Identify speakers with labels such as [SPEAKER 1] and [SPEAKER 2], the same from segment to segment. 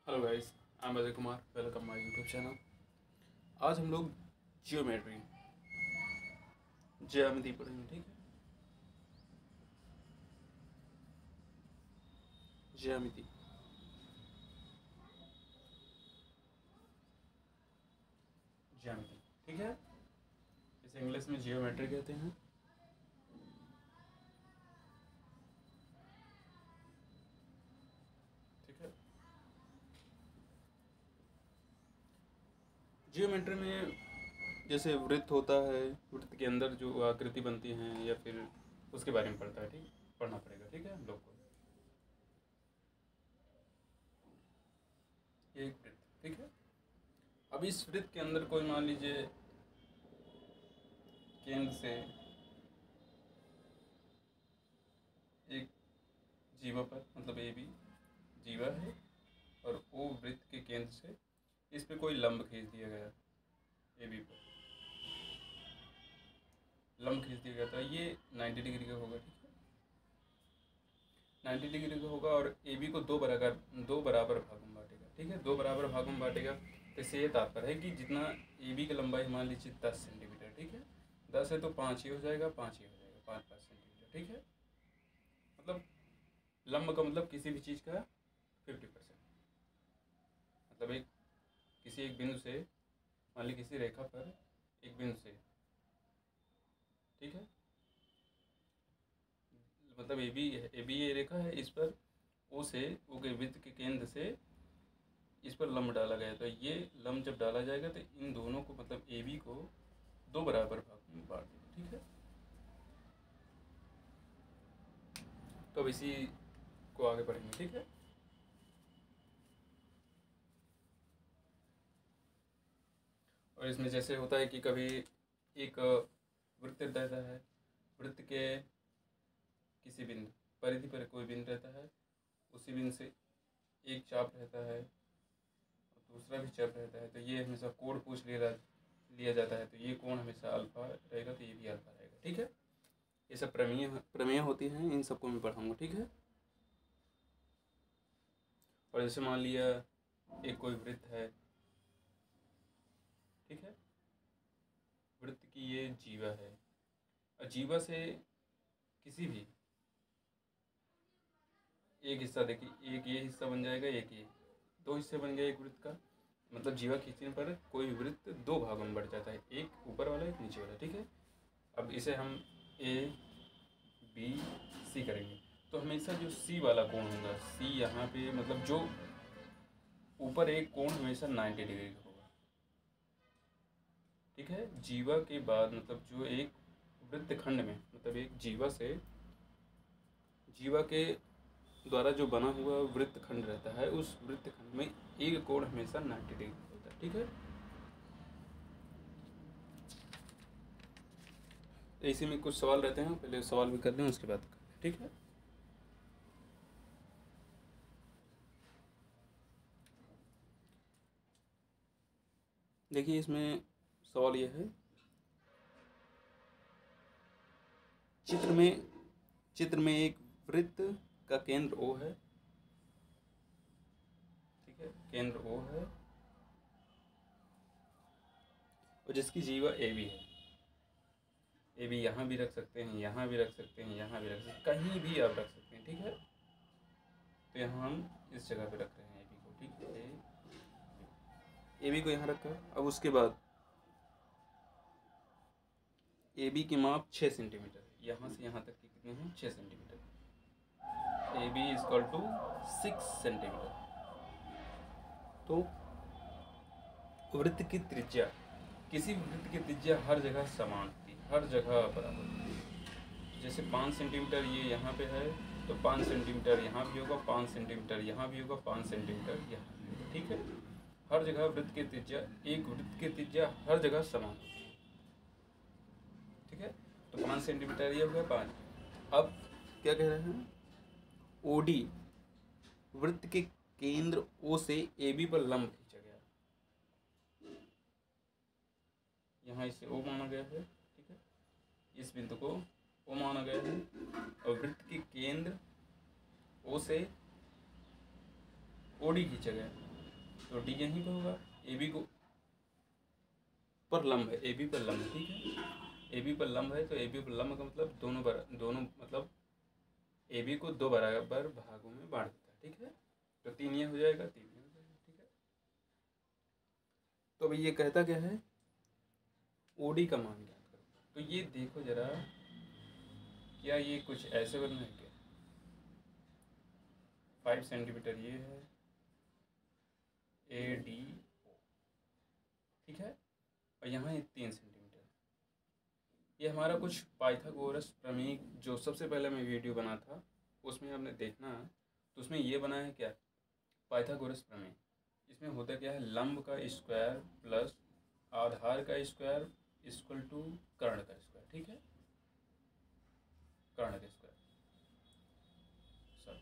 [SPEAKER 1] Hello guys, I am Ajay Kumar. Welcome my YouTube channel. आज हम लोग जियोमेट्री ज्यामिति पढ़ेंगे। ठीक है, ज्यामिति ज्यामिति ठीक है, इसे इंग्लिश में जियोमेट्री कहते हैं। ठीक है, जियोमेट्री में जैसे वृत्त होता है, वृत्त के अंदर जो आकृति बनती हैं या फिर उसके बारे में पढ़ता है। ठीक, पढ़ना पड़ेगा। ठीक है, हम लोग को एक वृत्त। ठीक है, अब इस वृत्त के अंदर कोई मान लीजिए केंद्र से एक जीवा पर, मतलब ए बी जीवा है, और ओ वृत्त के केंद्र से इस पे कोई लंब खींच दिया गया, ए बी पर लंब खींच दिया गया, तो ये 90 डिग्री का होगा। ठीक है, 90 डिग्री का होगा और ए बी को दो बराबर भागों में बांटेगा। ठीक है, दो बराबर भागों में बांटेगा, तो इससे ये तात्पर्य है कि जितना ए बी की लंबाई मान लीजिए 10 सेंटीमीटर। ठीक है, 10 है तो 5 ही हो जाएगा, 5 ही हो जाएगा, 5 सेंटीमीटर। ठीक है, मतलब लंब का मतलब किसी भी चीज़ का 50%, मतलब किसी एक बिंदु से, मान लीजिए किसी रेखा पर एक बिंदु से, ठीक है, मतलब ए बी ये रेखा है, इस पर ओ से, ओ के वृत्त के केंद्र से इस पर लंब डाला गया, तो ये लंब जब डाला जाएगा तो इन दोनों को, मतलब ए बी को दो बराबर भाग में बांट देंगे। ठीक है, तो अब इसी को आगे बढ़ेंगे। ठीक है, और इसमें जैसे होता है कि कभी एक वृत्त रहता है, वृत्त के किसी बिंदु, परिधि पर कोई बिंदु रहता है, उसी बिंदु से एक चाप रहता है और दूसरा भी चाप रहता है, तो ये हमेशा कोण पूछ लिया जाता है, तो ये कोण हमेशा अल्फा रहेगा, तो ये भी अल्फा रहेगा। ठीक है, ये सब प्रमेय होती हैं, इन सबको मैं पढ़ाऊँगा। ठीक है, और जैसे मान लिया एक कोई वृत्त है, ठीक है, वृत्त की ये जीवा है, और जीवा से किसी भी एक हिस्सा, देखिए एक ये हिस्सा बन जाएगा, एक ये, दो हिस्से बन गए एक वृत्त का, मतलब जीवा खींचने पर कोई भी वृत्त दो भागों में बढ़ जाता है, एक ऊपर वाला एक नीचे वाला। ठीक है, अब इसे हम ए बी सी करेंगे, तो हमेशा जो सी वाला कोण होगा, सी यहाँ पे, मतलब जो ऊपर एक कोण हमेशा 90 डिग्री का होगा। ठीक है, जीवा के बाद, मतलब जो एक वृत्त खंड में, मतलब एक जीवा के द्वारा जो बना हुआ वृत्त खंड रहता है, उस वृत्त खंड में एक कोण हमेशा 90 डिग्री होता है। ठीक है, तो इसी में कुछ सवाल रहते हैं, पहले सवाल भी कर लें, उसके बाद कर लें। ठीक है, देखिए इसमें सवाल यह है, चित्र में एक वृत्त का केंद्र O है। ठीक है, केंद्र O है और जिसकी जीवा AB है। AB यहाँ भी रख सकते हैं, यहाँ भी रख सकते हैं, यहाँ भी रख सकते हैं, कहीं भी आप रख सकते हैं। ठीक है, तो यहाँ हम इस जगह पे रख रहे हैं AB को। ठीक है, AB को यहाँ रखा। अब उसके बाद AB की माप 6 सेंटीमीटर, यहाँ से यहाँ तक की कितने हैं, 6 centimetre. AB equal to 6 centimetre. तो वृत्त की त्रिज्या, किसी भी वृत्त की त्रिज्या हर जगह समान होती है, हर जगह बराबर होती है। जैसे 5 सेंटीमीटर ये यहाँ पे है, तो 5 सेंटीमीटर यहाँ भी होगा, 5 सेंटीमीटर यहाँ भी होगा, 5 सेंटीमीटर यहाँ भी होगा। ठीक है, हर जगह वृत्त की त्रिज्या, एक वृत्त की त्रिज्या हर जगह समान होती है। ठीक है, तो 5 सेंटीमीटर ये हो गया 5। अब क्या कह रहे हैं, OD वृत्त के केंद्र O से AB पर लंब खींचा गया, यहाँ इसे O माना गया है। ठीक है, इस बिंदु को O माना गया है, और वृत्त के केंद्र O से OD खींचा गया, तो डी यहीं पे होगा। ए बी को पर लंब है, ए बी पर लंब है, ठीक है। ए बी पर लंब है तो ए बी पर लंब का मतलब दोनों मतलब ए बी को दो बराबर भागों में बांट देता है, ठीक है। तो 3 ये हो जाएगा, 3 ये हो जाएगा, ठीक है। तो अभी ये कहता क्या है, ओडी का मान ज्ञात करो। तो ये देखो जरा, क्या ये कुछ ऐसे बनना है क्या? 5 सेंटीमीटर ये है, ए डी ओ, ठीक है। और यहाँ ये 3 सेंटीमीटर। ये हमारा कुछ पाइथागोरस प्रमेय जो सबसे पहले मैं वीडियो बना था उसमें आपने देखना है, तो उसमें ये बना है क्या, पाइथागोरस प्रमेय। इसमें होता क्या है, लंब का स्क्वायर प्लस आधार का स्क्वायर इक्वल टू कर्ण का स्क्वायर, ठीक है, कर्ण का स्क्वायर। सर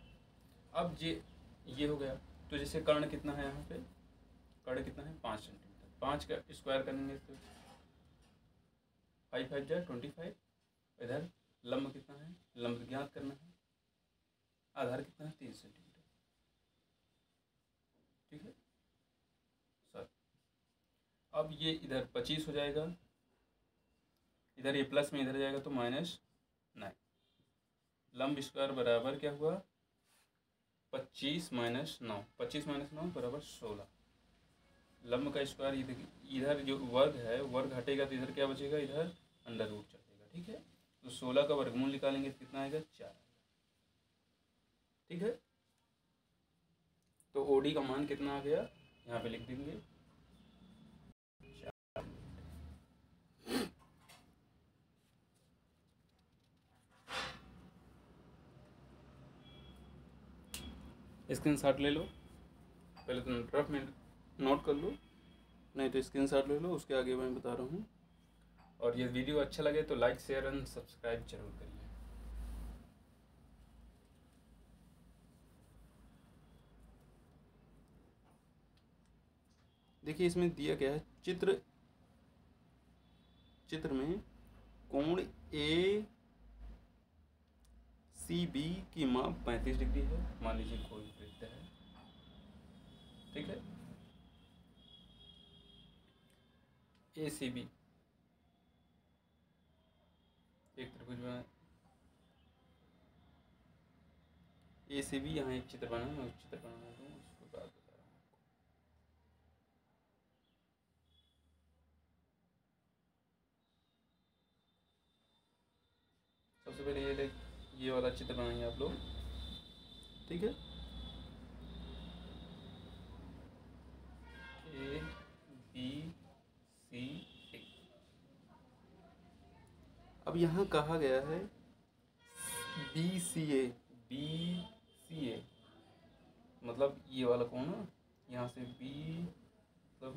[SPEAKER 1] अब ये हो गया। तो जैसे कर्ण कितना है, यहाँ पे कर्ण कितना है 5 सेंटीमीटर, 5 का स्क्वायर करेंगे तो 5 5 जा 25। इधर लंब कितना है, लंब ज्ञात करना है, आधार कितना है 3 सेंटीमीटर, ठीक है सर। अब ये इधर 25 हो जाएगा, इधर ये प्लस में इधर जाएगा तो -9। लंब स्क्वायर बराबर क्या हुआ, 25 - 9, 25 - 9 बराबर 16। लंब का स्क्वायर इधर जो वर्ग है, वर्ग हटेगा तो इधर क्या बचेगा, इधर अंडर रूट चलेगा, ठीक है। तो 16 का वर्गमूल निकालेंगे तो कितना आएगा, 4, ठीक है। तो ओडी का मान कितना आ गया, यहाँ पे लिख देंगे 4। स्क्रीनशॉट ले लो, पहले तो रफ में नोट कर लो, नहीं तो स्क्रीनशॉट ले लो, उसके आगे मैं बता रहा हूँ। और ये वीडियो अच्छा लगे तो लाइक शेयर एंड सब्सक्राइब जरूर करिए। देखिए इसमें दिया गया है चित्र में कोण ए सी बी की माप 35 डिग्री है, मान लीजिए कोई वृत्त है, ठीक है। ए सी बी एक त्रिभुज बना, ए सी बी यहाँ एक चित्र बना है, मैं उस चित्र बना दूँ उसको बात बता रहा हूँ। सबसे पहले ये वाला चित्र बनाएंगे आप लोग, ठीक है। ए बी सी ए। अब यहाँ कहा गया है बी सी ए, मतलब ये वाला कोण ना, यहाँ से बी मतलब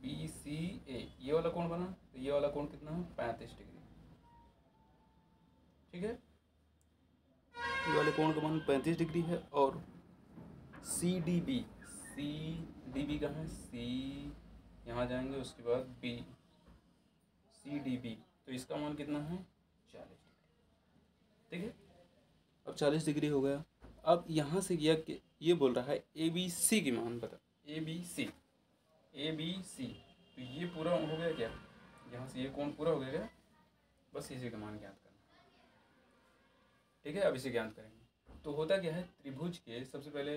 [SPEAKER 1] बी सी ए, ये वाला कोण बना, तो ये वाला कोण कितना है 35 डिग्री, ठीक है। ये वाले कोण का मान 35 डिग्री है। और सी डी बी कहाँ है, सी यहाँ जाएंगे, उसके बाद बी, सी डी बी, तो इसका मान कितना है 40 डिग्री, ठीक है। अब 40 डिग्री हो गया। अब यहाँ से ये बोल रहा है ए बी सी की मान बता, ए बी सी, तो ये पूरा हो गया क्या, यहाँ से ये कोण पूरा हो गया क्या, बस इसी का मान ज्ञात करना, ठीक है। अब इसे ज्ञात करेंगे तो होता क्या है, त्रिभुज के सबसे पहले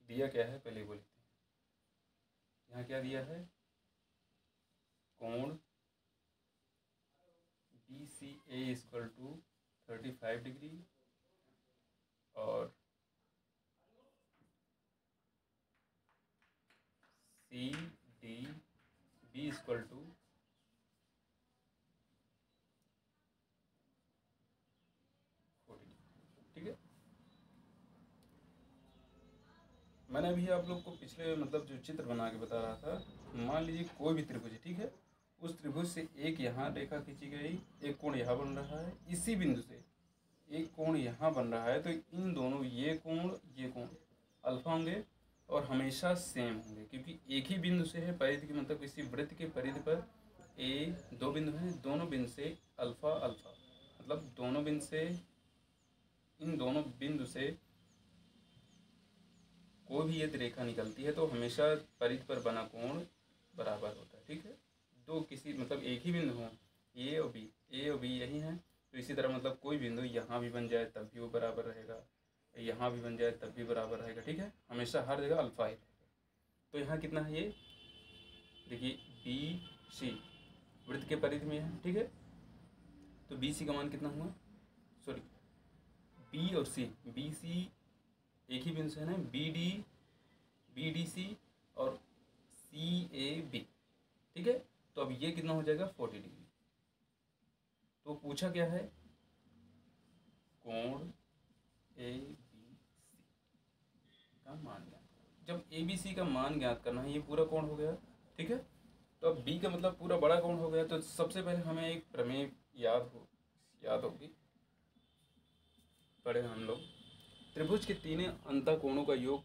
[SPEAKER 1] दिया क्या है, पहले वो लिखते हैं। यहाँ क्या दिया है, कोण B C A equal to 35 degree और C D B equal to 40, ठीक है। मैंने अभी आप लोग को पिछले मतलब जो चित्र बना के बता रहा था, मान लीजिए कोई भी त्रिभुज है, ठीक है। उस त्रिभुज से एक यहाँ रेखा खींची गई, एक कोण यहाँ बन रहा है, इसी बिंदु से एक कोण यहाँ बन रहा है, तो इन दोनों ये कोण अल्फा होंगे और हमेशा सेम होंगे, क्योंकि एक ही बिंदु से है परिधि की, मतलब किसी वृत्त के परिधि पर दो बिंदु हैं, दोनों बिंदु से अल्फा मतलब दोनों बिंदु से, इन दोनों बिंदु से कोई भी यदि रेखा निकलती है तो हमेशा परिधि पर बना कोण बराबर होता है, ठीक है। दो किसी मतलब एक ही बिंदु हो, ए और बी, ए और बी यही हैं, तो इसी तरह मतलब कोई बिंदु यहाँ भी बन जाए तब भी वो बराबर रहेगा, यहाँ भी बन जाए तब भी बराबर रहेगा, ठीक है। हमेशा हर जगह अल्फा ही रहेगा। तो यहाँ कितना है ये, देखिए बी सी वृत्त के परिधि में है, ठीक है। तो बी सी का मान कितना हुआ, सॉरी बी और सी, बी सी एक ही बिंदु से है ना, बी डी सी और सी ए बी, ठीक है। तो अब ये कितना हो जाएगा 40 डिग्री। तो पूछा क्या है, कोण ए बी सी का मान ज्ञात करो। जब ए बी सी का मान ज्ञात करना है, ये पूरा कोण हो गया, ठीक है। तो अब बी का मतलब पूरा बड़ा कोण हो गया। तो सबसे पहले हमें एक प्रमेय याद होगी, पढ़े हम लोग, त्रिभुज के तीनों अंतःकोणों का योग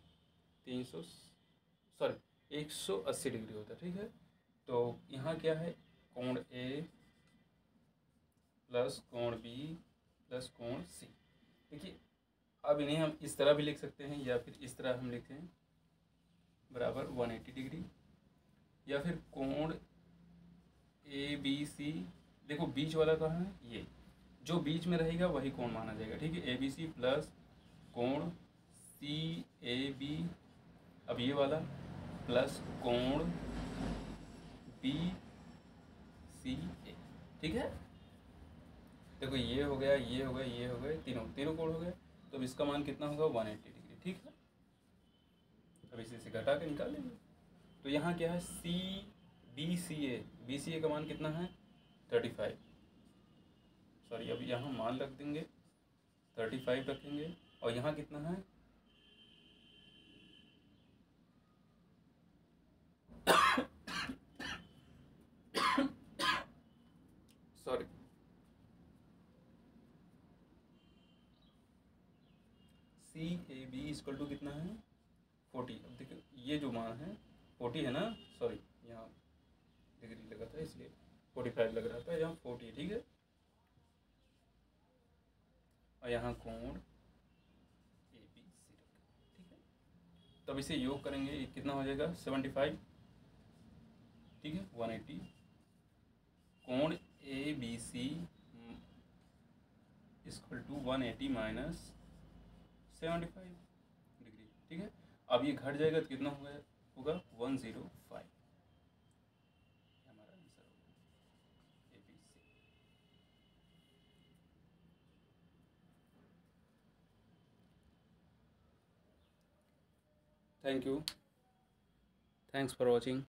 [SPEAKER 1] 180 डिग्री होता है, ठीक है। तो यहाँ क्या है, कोण ए प्लस कोण बी प्लस कोण सी। देखिए अब इन्हें हम इस तरह भी लिख सकते हैं या फिर इस तरह हम लिखें बराबर 180 डिग्री, या फिर कोण ए बी सी, देखो बीच वाला कहाँ है, ये जो बीच में रहेगा वही कोण माना जाएगा, ठीक है। ए बी सी प्लस कोण सी ए बी, अब ये वाला प्लस कोण बी सी ए, ठीक है। देखो ये हो गया, ये हो गया, ये हो गए, तीनों कोण हो गए। तो अब इसका मान कितना होगा 180 डिग्री, ठीक है। अब इसी से घटा के निकाल लेंगे। तो यहाँ क्या है, बी सी ए का मान कितना है 35, सॉरी अब यहाँ मान रख देंगे 35 रखेंगे, और यहाँ कितना है sorry C A B equal to कितना है 40। अब देखिए ये जो मान है 40 है ना, सॉरी यहाँ डिग्री लगा था इसलिए 45 लग रहा था, यहाँ 40, ठीक है। और यहाँ कोण ए बी सी रखा, ठीक है। तब इसे योग करेंगे, ये कितना हो जाएगा 75, ठीक है। 180 कोण A B C equal to 180 minus 75 degree, ठीक है। अब ये घट जाएगा तो कितना होगा 105, हमारा आंसर होगा A B C. Thank you, thanks for watching.